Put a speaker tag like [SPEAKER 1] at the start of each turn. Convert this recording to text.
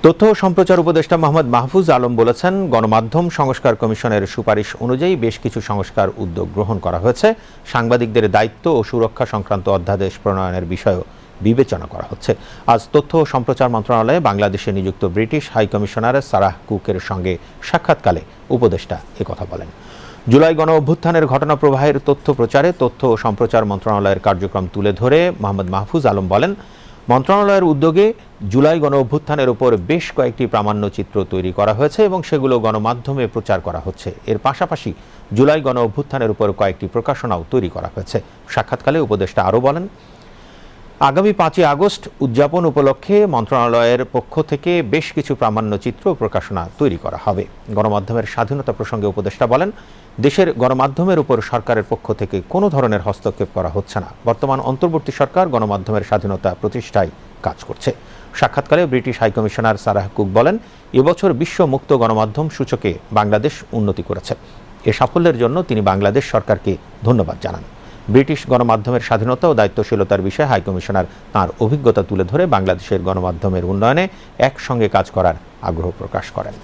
[SPEAKER 1] তথ্য ও সম্প্রচার উপদেষ্টা মোহাম্মদ মাহফুজ আলম বলেছেন, গণমাধ্যম সংস্কার কমিশনের সুপারিশ অনুযায়ী বেশ কিছু সংস্কার উদ্যোগ গ্রহণ করা হয়েছে। সাংবাদিকদের দায়িত্ব ও সুরক্ষা সংক্রান্ত অধ্যাদেশ প্রণয়নের বিষয়ও বিবেচনা করা হচ্ছে। আজ তথ্য ও সম্প্রচার মন্ত্রণালয়ে বাংলাদেশে নিযুক্ত ব্রিটিশ হাইকমিশনার সারাহ কুকের সঙ্গে সাক্ষাৎকালে উপদেষ্টা একথা বলেন। জুলাই গণ অভ্যুত্থানের ঘটনা প্রবাহের তথ্য প্রচারে তথ্য ও সম্প্রচার মন্ত্রণালয়ের কার্যক্রম তুলে ধরে মোহাম্মদ মাহফুজ আলম বলেন, মন্ত্রণালয়ের উদ্যোগে জুলাই গণ অভ্যুত্থানের উপর বেশ কয়েকটি প্রামাণ্যচিত্র তৈরি করা হয়েছে এবং সেগুলো গণমাধ্যমে প্রচার করা হচ্ছে। এর পাশাপাশি জুলাই গণ অভ্যুত্থানের উপর কয়েকটি প্রকাশনাও তৈরি করা হয়েছে। সাক্ষাৎকালে উপদেষ্টা আরও বলেন, আগামী 5ই আগস্ট উদযাপন উপলক্ষে মন্ত্রণালয়ের পক্ষ থেকে বেশ কিছু প্রামাণ্যচিত্র প্রকাশনা তৈরি করা হবে। গণমাধ্যমের স্বাধীনতা প্রসঙ্গে উপদেষ্টা বলেন, দেশের গণমাধ্যমের উপর সরকারের পক্ষ থেকে কোনো ধরনের হস্তক্ষেপ করা হচ্ছে না। বর্তমান অন্তর্বর্তী সরকার গণমাধ্যমের স্বাধীনতা প্রতিষ্ঠায় কাজ করছে। সাক্ষাৎকালে ব্রিটিশ হাইকমিশনার সারাহ কুক বলেন, এবছর বিশ্ব মুক্ত গণমাধ্যম সূচকে বাংলাদেশ উন্নতি করেছে। এ সাফল্যের জন্য তিনি বাংলাদেশ সরকারকে ধন্যবাদ জানান। ব্রিটিশ গণমাধ্যমের স্বাধীনতা ও দায়িত্বশীলতার বিষয়ে হাইকমিশনার তাঁর অভিজ্ঞতা তুলে ধরে বাংলাদেশের গণমাধ্যমের উন্নয়নে একসঙ্গে কাজ করার আগ্রহ প্রকাশ করেন।